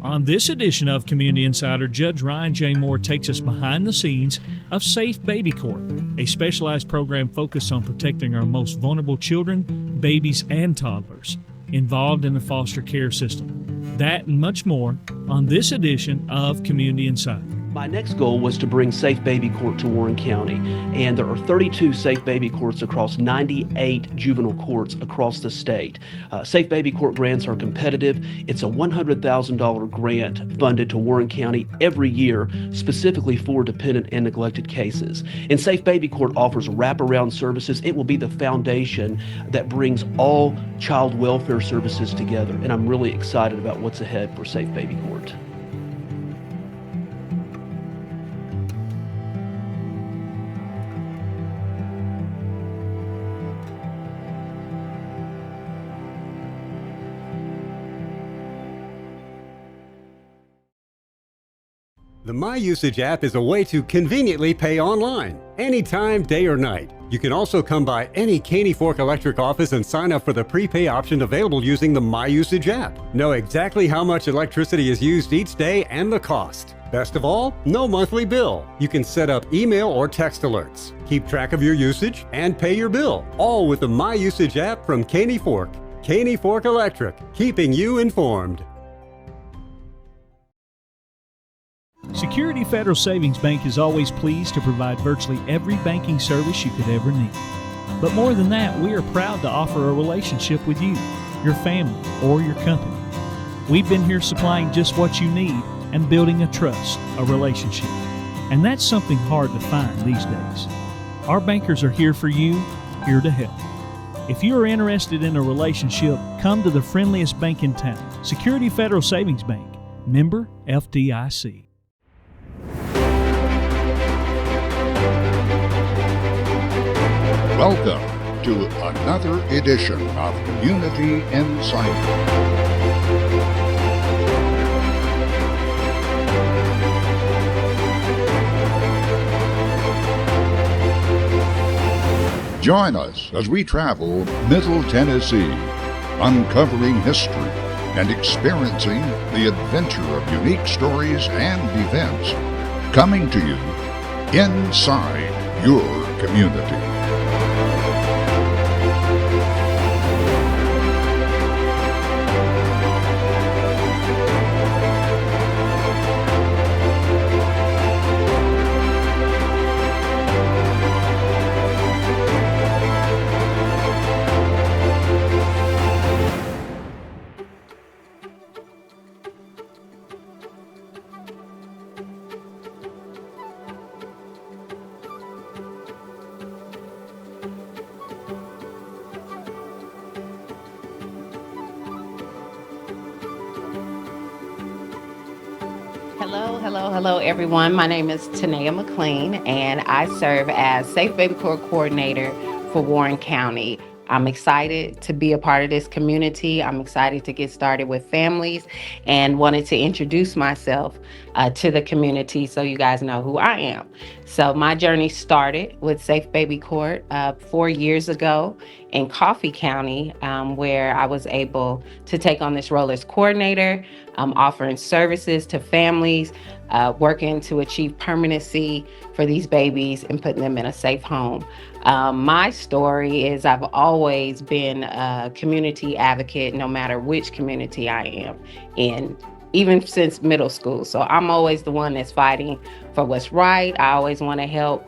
On this edition of Community Insider, Judge Ryan J. Moore takes us behind the scenes of Safe Baby Court, a specialized program focused on protecting our most vulnerable children, babies, and toddlers involved in the foster care system. That and much more on this edition of Community Insider. My next goal was to bring Safe Baby Court to Warren County, and there are 32 Safe Baby Courts across 98 juvenile courts across the state. Safe Baby Court grants are competitive. It's a $100,000 grant funded to Warren County every year, specifically for dependent and neglected cases. And Safe Baby Court offers wraparound services. It will be the foundation that brings all child welfare services together, and I'm really excited about what's ahead for Safe Baby Court. The MyUsage app is a way to conveniently pay online, anytime, day or night. You can also come by any Caney Fork Electric office and sign up for the prepay option available using the MyUsage app. Know exactly how much electricity is used each day and the cost. Best of all, no monthly bill. You can set up email or text alerts, keep track of your usage, and pay your bill, all with the MyUsage app from Caney Fork. Caney Fork Electric, keeping you informed. Security Federal Savings Bank is always pleased to provide virtually every banking service you could ever need. But more than that, we are proud to offer a relationship with you, your family, or your company. We've been here supplying just what you need and building a trust, a relationship. And that's something hard to find these days. Our bankers are here for you, here to help. If you are interested in a relationship, come to the friendliest bank in town, Security Federal Savings Bank, member FDIC. Welcome to another edition of Community Insider. Join us as we travel Middle Tennessee, uncovering history and experiencing the adventure of unique stories and events coming to you inside your community. Hello, everyone. My name is Tanea McLean, and I serve as Safe Baby Court Coordinator for Warren County. I'm excited to be a part of this community. I'm excited to get started with families and wanted to introduce myself to the community so you guys know who I am. So my journey started with Safe Baby Court 4 years ago in Coffee County, where I was able to take on this role as coordinator, offering services to families, working to achieve permanency for these babies and putting them in a safe home. My story is I've always been a community advocate, no matter which community I am in, even since middle school. So I'm always the one that's fighting for what's right. I always want to help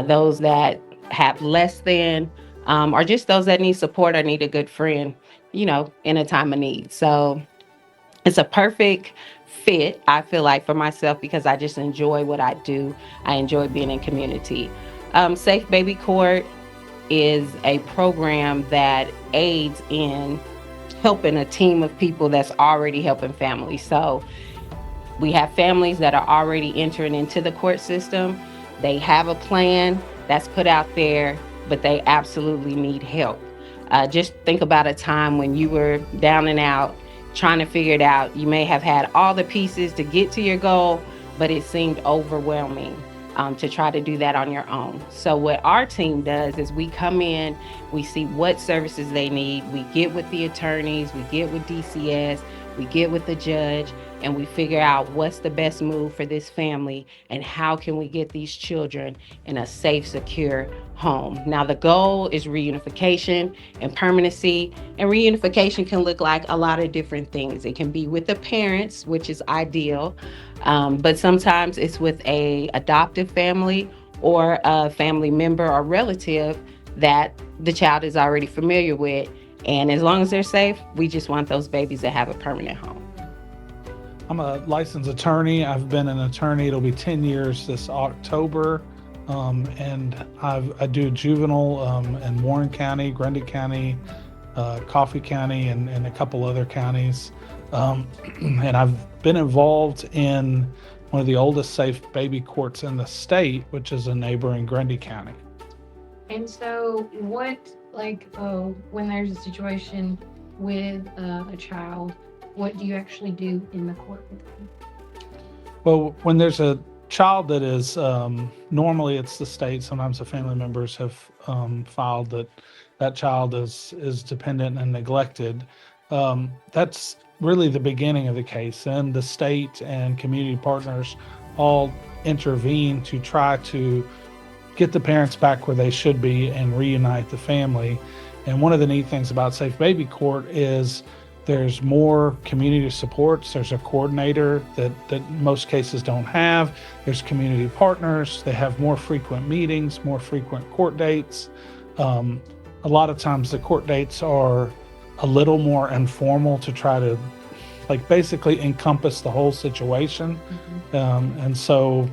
those that have less than, or just those that need support or need a good friend, in a time of need. So it's a perfect fit, I feel like, for myself because I just enjoy what I do. I enjoy being in community. Safe Baby Court is a program that aids in helping a team of people that's already helping families. So we have families that are already entering into the court system. They have a plan that's put out there, but they absolutely need help. Just think about a time when you were down and out, trying to figure it out. You may have had all the pieces to get to your goal, but it seemed overwhelming to try to do that on your own. So what our team does is we come in, we see what services they need, we get with the attorneys, we get with DCS, we get with the judge, and we figure out what's the best move for this family and how can we get these children in a safe, secure home. Now, the goal is reunification and permanency, and reunification can look like a lot of different things. It can be with the parents, which is ideal, but sometimes it's with a adoptive family or a family member or relative that the child is already familiar with. And as long as they're safe, we just want those babies to have a permanent home. I'm a licensed attorney. I've been an attorney. It'll be 10 years this October. And I do juvenile in Warren County, Grundy County, Coffee County, and a couple other counties. And I've been involved in one of the oldest safe baby courts in the state, which is a neighboring Grundy County. And so when there's a situation with a child, what do you actually do in the court with them? Well, when there's a child that is, normally it's the state, sometimes the family members have filed that child is dependent and neglected. That's really the beginning of the case. And the state and community partners all intervene to try to get the parents back where they should be and reunite the family. And one of the neat things about Safe Baby Court is there's more community supports. There's a coordinator that most cases don't have. There's community partners. They have more frequent meetings, more frequent court dates. A lot of times the court dates are a little more informal to try to basically encompass the whole situation. And so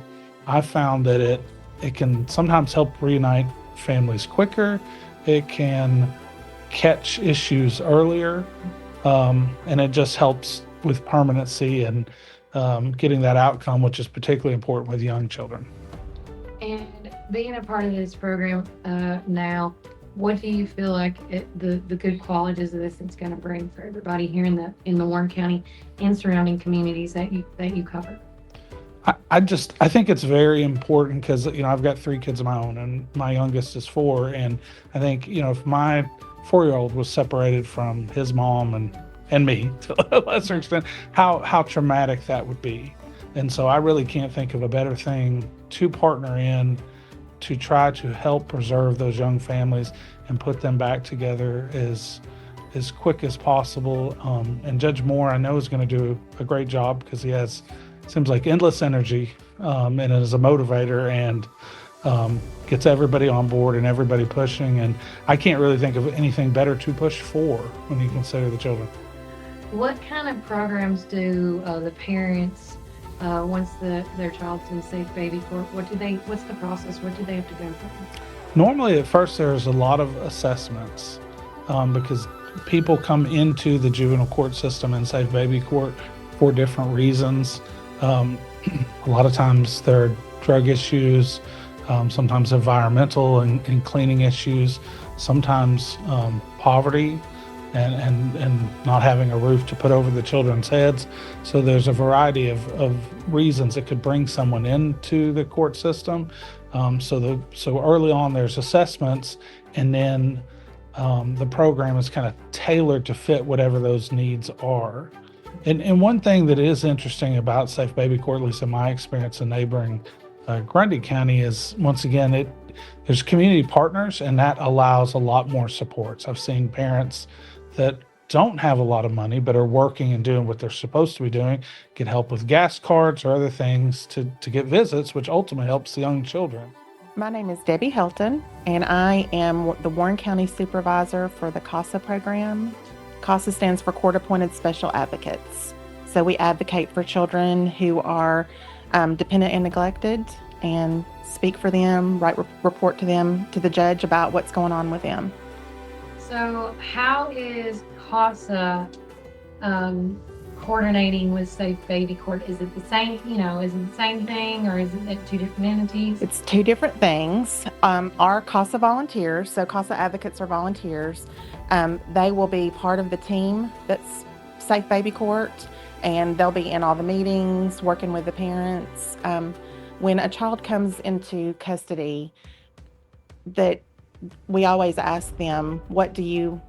I found that it can sometimes help reunite families quicker. It can catch issues earlier. And it just helps with permanency and getting that outcome, which is particularly important with young children. And being a part of this program now, what do you feel like the good qualities of this it's going to bring for everybody here in the Warren County and surrounding communities that you cover? I think it's very important because I've got 3 kids of my own, and my youngest is 4, and I think if my 4-year-old was separated from his mom and me to a lesser extent, how traumatic that would be. And so I really can't think of a better thing to partner in to try to help preserve those young families and put them back together as quick as possible. And Judge Moore, I know, is going to do a great job because he seems like endless energy and is a motivator and gets everybody on board and everybody pushing. And I can't really think of anything better to push for when you consider the children. What kind of programs do the parents, once their child's in safe baby court, what's the process? What do they have to go through? Normally at first there's a lot of assessments because people come into the juvenile court system and safe baby court for different reasons. A lot of times there are drug issues, sometimes environmental and cleaning issues, sometimes poverty and not having a roof to put over the children's heads. So there's a variety of reasons that could bring someone into the court system. So early on there's assessments, and then the program is kind of tailored to fit whatever those needs are. And one thing that is interesting about Safe Baby Court, at least in my experience in neighboring Grundy County, is once again there's community partners, and that allows a lot more supports. I've seen parents that don't have a lot of money but are working and doing what they're supposed to be doing, get help with gas cards or other things to get visits, which ultimately helps the young children. My name is Debbie Helton, and I am the Warren County Supervisor for the CASA program. CASA stands for Court Appointed Special Advocates. So we advocate for children who are dependent and neglected, and speak for them, report to them, to the judge about what's going on with them. So how is CASA coordinating with Safe Baby Court? Is it the same, is it the same thing, or is it 2 different entities? It's 2 different things. Our CASA volunteers, so CASA advocates are volunteers, they will be part of the team that's Safe Baby Court, and they'll be in all the meetings, working with the parents. When a child comes into custody, that we always ask them, what do you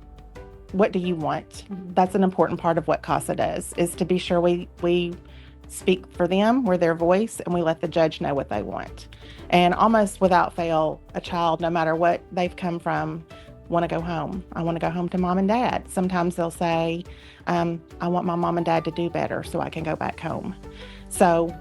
what do you want? That's an important part of what CASA does, is to be sure we speak for them, we're their voice, and we let the judge know what they want. And almost without fail, a child, no matter what they've come from, want to go home. I want to go home to mom and dad. Sometimes they'll say, I want my mom and dad to do better so I can go back home. So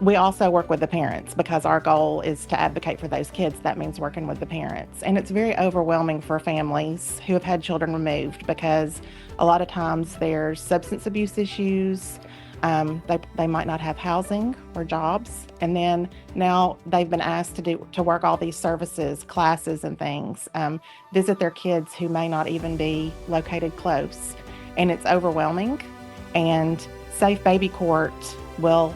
we also work with the parents, because our goal is to advocate for those kids. That means working with the parents. And it's very overwhelming for families who have had children removed, because a lot of times there's substance abuse issues. They might not have housing or jobs. And then now they've been asked to work all these services, classes and things, visit their kids who may not even be located close. And it's overwhelming. And Safe Baby Court will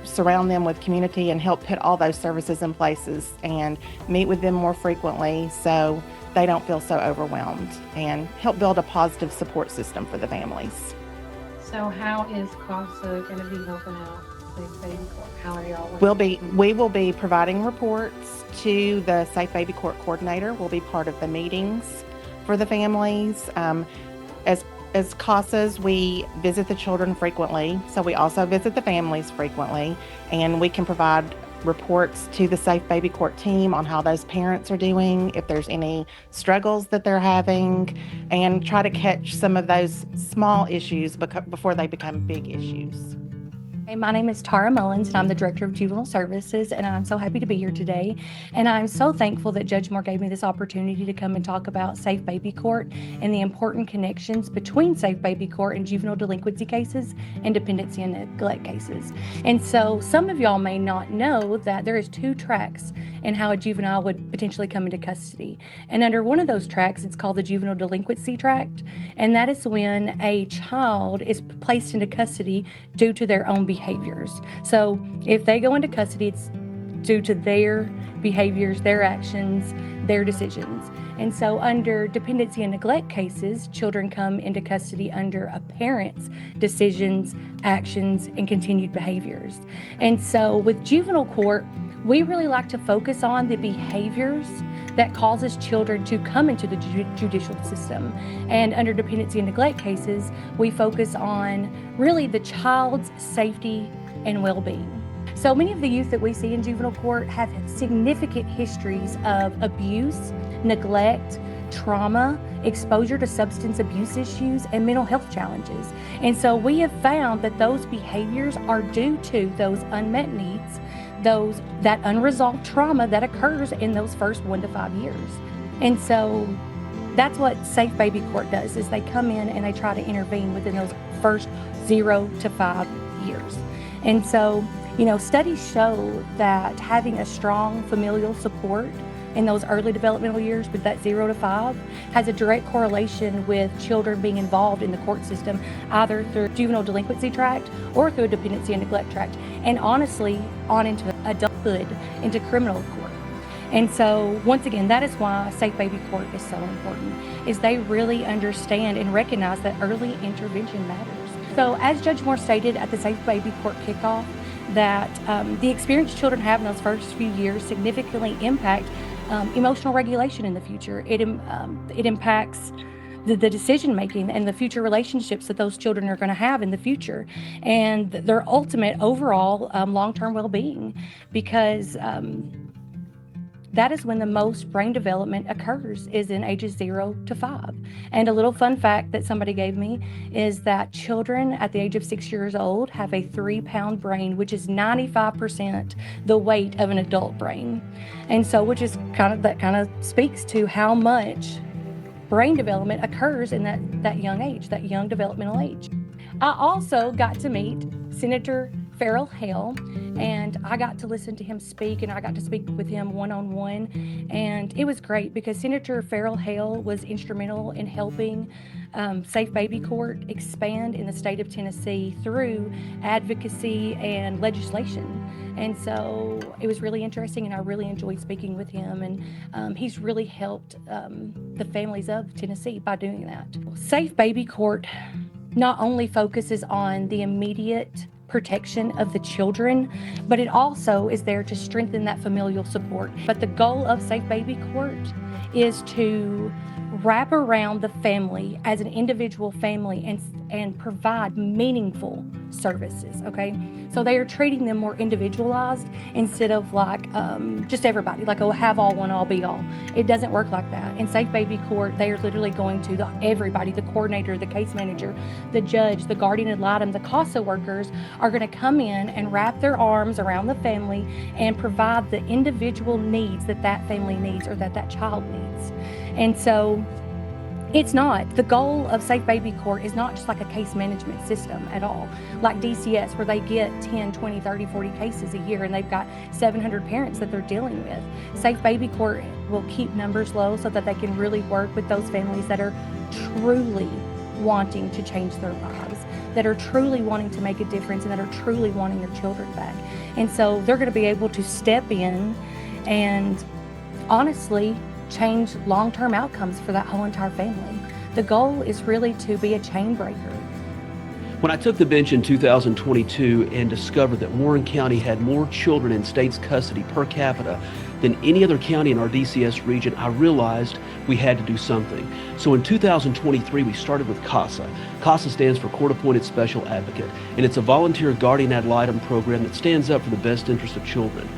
surround them with community and help put all those services in places and meet with them more frequently so they don't feel so overwhelmed, and help build a positive support system for the families. So how is CASA going to be helping out Safe Baby Court? How are y'all working? We will be providing reports to the Safe Baby Court coordinator. We'll be part of the meetings for the families. As CASAs, we visit the children frequently, so we also visit the families frequently, and we can provide reports to the Safe Baby Court team on how those parents are doing, if there's any struggles that they're having, and try to catch some of those small issues before they become big issues. Hey, my name is Tara Mullins, and I'm the Director of Juvenile Services, and I'm so happy to be here today. And I'm so thankful that Judge Moore gave me this opportunity to come and talk about Safe Baby Court and the important connections between Safe Baby Court and juvenile delinquency cases and dependency and neglect cases. And so some of y'all may not know that there is 2 tracks in how a juvenile would potentially come into custody. And under one of those tracks, it's called the juvenile delinquency tract. And that is when a child is placed into custody due to their own behaviors. So if they go into custody, it's due to their behaviors, their actions, their decisions. And so under dependency and neglect cases, children come into custody under a parent's decisions, actions, and continued behaviors. And so with juvenile court, we really like to focus on the behaviors that causes children to come into the judicial system. And under dependency and neglect cases, we focus on really the child's safety and well-being. So many of the youth that we see in juvenile court have significant histories of abuse, neglect, trauma, exposure to substance abuse issues, and mental health challenges. And so we have found that those behaviors are due to those unmet needs, that unresolved trauma that occurs in those first 1 to 5 years. And so that's what Safe Baby Court does, is they come in and they try to intervene within those first 0 to 5 years. And so, studies show that having a strong familial support in those early developmental years, with that 0 to 5, has a direct correlation with children being involved in the court system, either through juvenile delinquency tract or through a dependency and neglect tract, and honestly on into adulthood, into criminal court. And so once again, that is why Safe Baby Court is so important, is they really understand and recognize that early intervention matters. So as Judge Moore stated at the Safe Baby Court kickoff, that the experience children have in those first few years significantly impact emotional regulation in the future. It impacts the decision making and the future relationships that those children are going to have in the future, and their ultimate overall long-term well-being, because that is when the most brain development occurs, is in ages 0 to 5. And a little fun fact that somebody gave me is that children at the age of 6 years old have a 3-pound brain, which is 95% the weight of an adult brain. And so, which is kind of speaks to how much brain development occurs in that young age, that young developmental age. I also got to meet Senator Farrell Hale, and I got to listen to him speak, and I got to speak with him one-on-one, and it was great because Senator Farrell Hale was instrumental in helping Safe Baby Court expand in the state of Tennessee through advocacy and legislation. And so it was really interesting, and I really enjoyed speaking with him, and he's really helped the families of Tennessee by doing that. Safe Baby Court not only focuses on the immediate protection of the children, but it also is there to strengthen that familial support. But the goal of Safe Baby Court is to wrap around the family as an individual family and provide meaningful services, okay? So they are treating them more individualized instead of like just everybody, like, oh, have all, one all, be all. It doesn't work like that. In Safe Baby Court, they are literally going to everybody, the coordinator, the case manager, the judge, the guardian ad litem, the CASA workers are going to come in and wrap their arms around the family and provide the individual needs that that family needs or that child needs. And so it's not, the goal of Safe Baby Court is not just like a case management system at all, like DCS, where they get 10, 20, 30, 40 cases a year and they've got 700 parents that they're dealing with. Safe Baby Court will keep numbers low so that they can really work with those families that are truly wanting to change their lives, that are truly wanting to make a difference, and that are truly wanting their children back. And so they're going to be able to step in and honestly change long-term outcomes for that whole entire family. The goal is really to be a chain breaker. When I took the bench in 2022 and discovered that Warren County had more children in state's custody per capita than any other county in our DCS region, I realized we had to do something. So in 2023, we started with CASA. CASA stands for Court Appointed Special Advocate, and it's a volunteer guardian ad litem program that stands up for the best interest of children.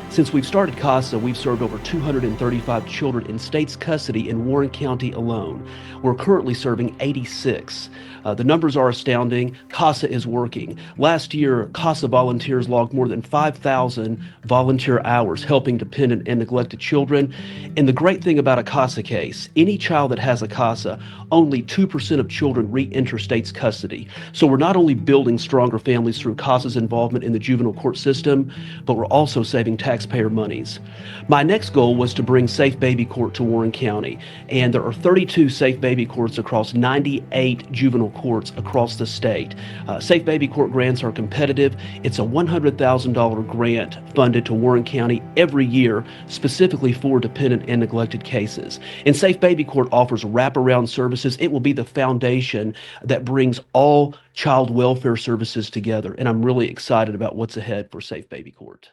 Since we've started CASA, we've served over 235 children in state's custody in Warren County alone. We're currently serving 86. The numbers are astounding. CASA is working. Last year, CASA volunteers logged more than 5,000 volunteer hours helping dependent and neglected children. And the great thing about a CASA case, any child that has a CASA, only 2% of children re-enter state's custody. So we're not only building stronger families through CASA's involvement in the juvenile court system, but we're also saving taxpayer monies. My next goal was to bring Safe Baby Court to Warren County, and there are 32 Safe Baby Courts across 98 juvenile courts across the state. Safe Baby Court grants are competitive. It's a $100,000 grant funded to Warren County every year, specifically for dependent and neglected cases. And Safe Baby Court offers wraparound services. It will be the foundation that brings all child welfare services together, and I'm really excited about what's ahead for Safe Baby Court.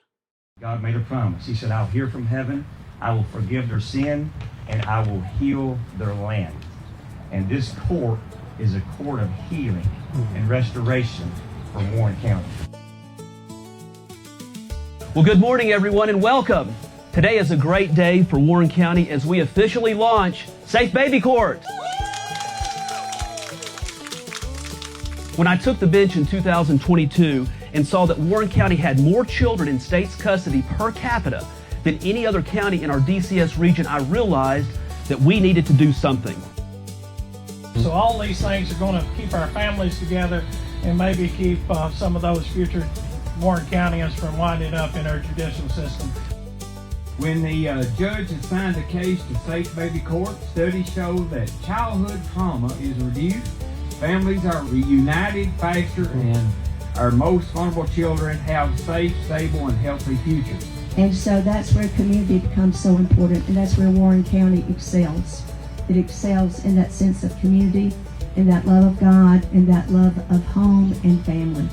God made a promise. He said, I'll hear from heaven, I will forgive their sin, and I will heal their land. And this court is a court of healing and restoration for Warren County. Well, good morning, everyone, and welcome. Today is a great day for Warren County as we officially launch Safe Baby Court. When I took the bench in 2022 and saw that Warren County had more children in state's custody per capita than any other county in our DCS region, I realized that we needed to do something. So all these things are going to keep our families together and maybe keep some of those future Warren Countyans from winding up in our judicial system. When the judge assigned a case to Safe Baby Court, studies show that childhood trauma is reduced, families are reunited faster, and our most vulnerable children have safe, stable, and healthy futures. And so that's where community becomes so important, and that's where Warren County excels. It excels in that sense of community, in that love of God, in that love of home and family.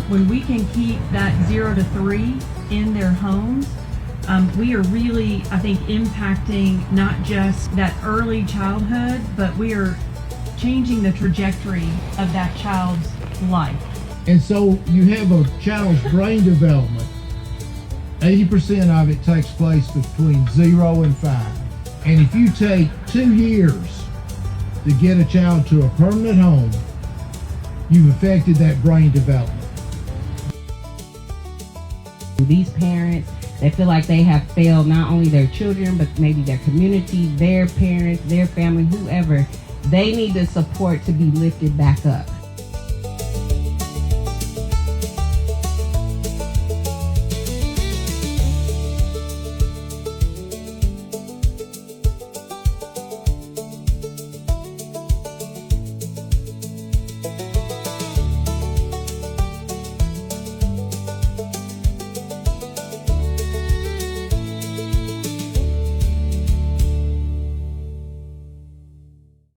When we can keep that 0 to 3 in their homes, we are really, I think, impacting not just that early childhood, but we are changing the trajectory of that child's life. And so you have a child's brain development. 80% of it takes place between 0 and 5. And if you take 2 years to get a child to a permanent home, you've affected that brain development. These parents, they feel like they have failed not only their children, but maybe their community, their parents, their family, whoever. They need the support to be lifted back up.